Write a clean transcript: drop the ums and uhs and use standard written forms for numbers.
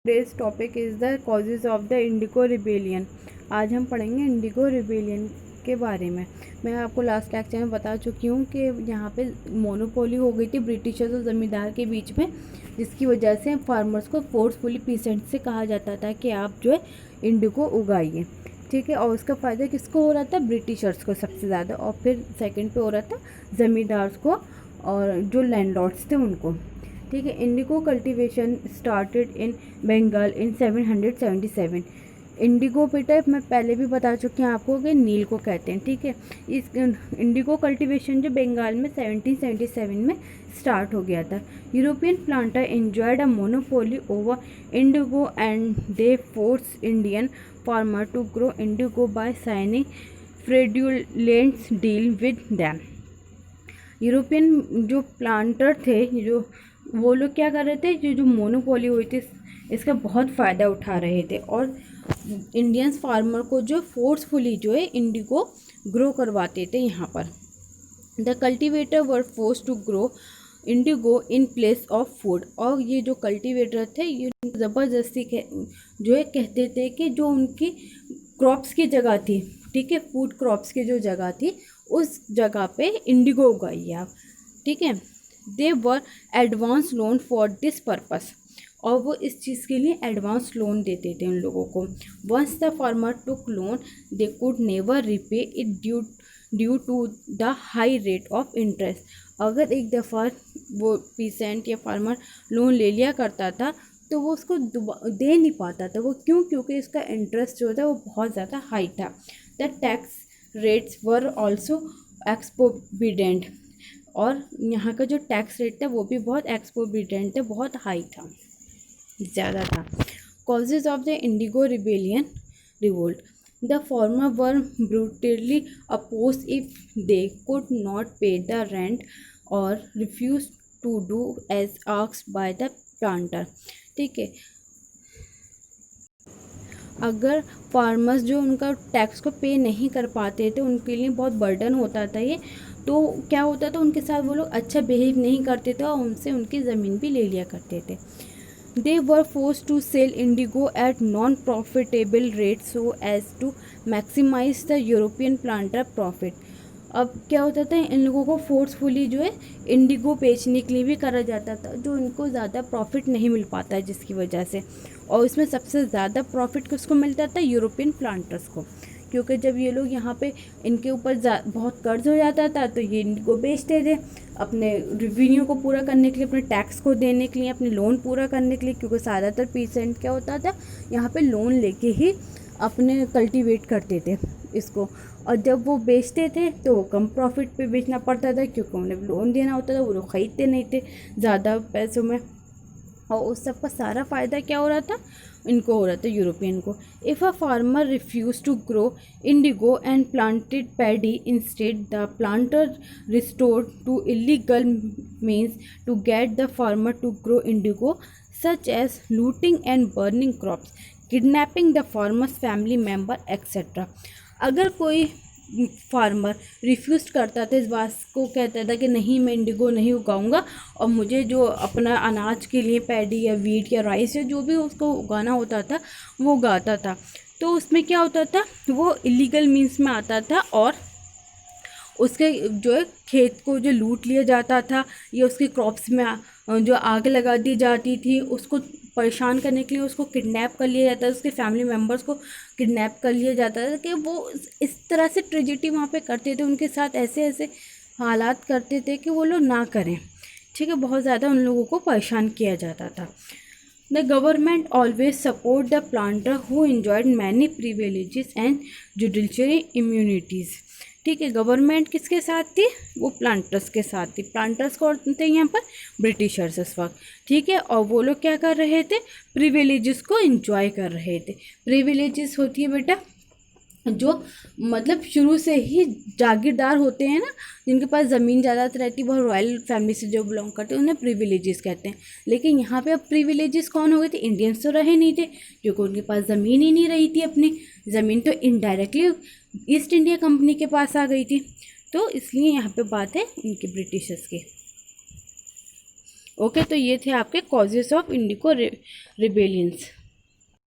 Today's topic is the causes of the Indigo rebellion. आज हम पढ़ेंगे इंडिगो रिबेलियन के बारे में। मैं आपको लास्ट लेक्चर में बता चुकी हूँ कि यहाँ पे मोनोपोली हो गई थी ब्रिटिशर्स और ज़मींदार के बीच में, जिसकी वजह से फार्मर्स को फोर्सफुली पीसेंट से कहा जाता था कि आप जो है इंडिगो उगाइए। ठीक है, और उसका फ़ायदा किसको हो रहा था? ब्रिटिशर्स को सबसे ज़्यादा, और फिर सेकंड पे हो रहा था ज़मींदार को और जो लैंडलॉर्ड्स थे उनको। ठीक है, indigo cultivation started in Bengal in 777। Indigo बेटा मैं पहले भी बता चुकी हूँ आपको कि नील को कहते हैं। ठीक है, इस इंडिगो कल्टीवेशन जो बंगाल में 1777 में स्टार्ट हो गया था। European planter enjoyed a monopoly over indigo and they force Indian farmer to grow indigo by signing fraudulents deal with them. European जो प्लांटर थे, जो वो लोग क्या कर रहे थे, जो मोनोपोली हुई थी इसका बहुत फ़ायदा उठा रहे थे और इंडियंस फार्मर को जो फोर्सफुली जो है इंडिगो ग्रो करवाते थे यहाँ पर। The cultivator were force to grow indigo in place of food. और ये जो कल्टिवेटर थे ये ज़बरदस्ती जो है कहते थे कि जो उनकी क्रॉप्स की जगह थी, ठीक है, फूड क्रॉप्स की जो जगह थी उस जगह पे इंडिगो उगाइए आप। ठीक है, they were advance loan for this purpose. और वो इस चीज़ के लिए एडवांस लोन देते थे उन लोगों को। Once the farmer took loan they could never repay it due to the high rate of interest. अगर एक दफ़ा वो पीसेंट या फार्मर लोन ले लिया करता था तो वो उसको दे नहीं पाता था। वो क्योंकि इसका इंटरेस्ट जो था वो बहुत ज़्यादा हाई था। The tax rates were also exorbitant. और यहाँ का जो टैक्स रेट था वो भी बहुत एक्सपोर्बिडेंट था, बहुत हाई था, ज़्यादा था। Causes of the indigo rebellion revolt. The farmer were brutally oppose if they could not pay the rent और refuse to do as asked by the planter. ठीक है, अगर फार्मर्स जो उनका टैक्स को पे नहीं कर पाते थे, उनके लिए बहुत बर्डन होता था ये, तो क्या होता था उनके साथ वो लोग अच्छा बिहेव नहीं करते थे और उनसे उनकी ज़मीन भी ले लिया करते थे। They were forced to sell indigo at non-profitable rates so as to maximize the European planter profit. अब क्या होता था, इन लोगों को फोर्सफुली जो है इंडिगो बेचने के लिए भी करा जाता था, जो इनको ज़्यादा प्रॉफिट नहीं मिल पाता है जिसकी वजह से। और इसमें सबसे ज़्यादा प्रॉफिट किसको मिलता था? यूरोपियन प्लांटर्स को, क्योंकि जब ये लोग यहाँ पे इनके ऊपर बहुत कर्ज हो जाता था तो ये इनको बेचते थे अपने रेवेन्यू को पूरा करने के लिए, अपने टैक्स को देने के लिए, अपने लोन पूरा करने के लिए, क्योंकि ज़्यादातर पीसेंट क्या होता था यहाँ पे लोन लेके ही अपने कल्टीवेट करते थे इसको। और जब वो बेचते थे तो वो कम प्रॉफिट पे बेचना पड़ता था क्योंकि उन्हें लोन देना होता था, वो लोग ख़रीदते नहीं थे ज़्यादा पैसों में। और उस सब का सारा फ़ायदा क्या हो रहा था? इनको हो रहा था, यूरोपियन को। If a farmer refuse to grow indigo and planted paddy instead, the planter resorted to illegal means to get the farmer to grow indigo, such as looting and burning crops, kidnapping the farmers family member etcetera. अगर कोई farmer refuse करता था, इस बात को कहता था कि नहीं मैं इंडिगो नहीं उगाऊंगा और मुझे जो अपना अनाज के लिए पैडी या वीट या राइस या जो भी उसको उगाना होता था वो उगाता था, तो उसमें क्या होता था, वो इलीगल मीन्स में आता था और उसके जो है खेत को जो लूट लिया जाता था या उसके क्रॉप्स में जो आग लगा दी जाती थी, उसको परेशान करने के लिए उसको किडनैप कर लिया जाता था, उसके फैमिली मेम्बर्स को किडनैप कर लिया जाता था कि वो इस तरह से ट्रेजिडी वहाँ पे करते थे, उनके साथ ऐसे ऐसे हालात करते थे कि वो लोग ना करें। ठीक है, बहुत ज़्यादा उन लोगों को परेशान किया जाता था। The government always support the planter who enjoyed many privileges and judiciary immunities. ठीक है, गवर्नमेंट किसके साथ थी? वो प्लांटर्स के साथ थी। प्लांटर्स कौन थे यहाँ पर? ब्रिटिशर्स इस वक्त। ठीक है, और वो लोग क्या कर रहे थे? प्रिविलेजेस को एंजॉय कर रहे थे। प्रिविलेजेस होती है बेटा जो मतलब शुरू से ही जागीरदार होते हैं ना, जिनके पास ज़मीन ज़्यादा रहती है, बहुत रॉयल फैमिली से जो बिलोंग करते हैं, उन्हें प्रिविलेजेस कहते हैं। लेकिन यहाँ पे अब प्रिविलेजेस कौन हो गए थे? इंडियंस तो रहे नहीं थे क्योंकि उनके पास ज़मीन ही नहीं रही थी। अपनी ज़मीन तो इनडायरेक्टली ईस्ट इंडिया कंपनी के पास आ गई थी, तो इसलिए यहाँ पे बात है इनके ब्रिटिशर्स की। ओके, तो ये थे आपके कॉजेस ऑफ इंडिको रिबेलियंस।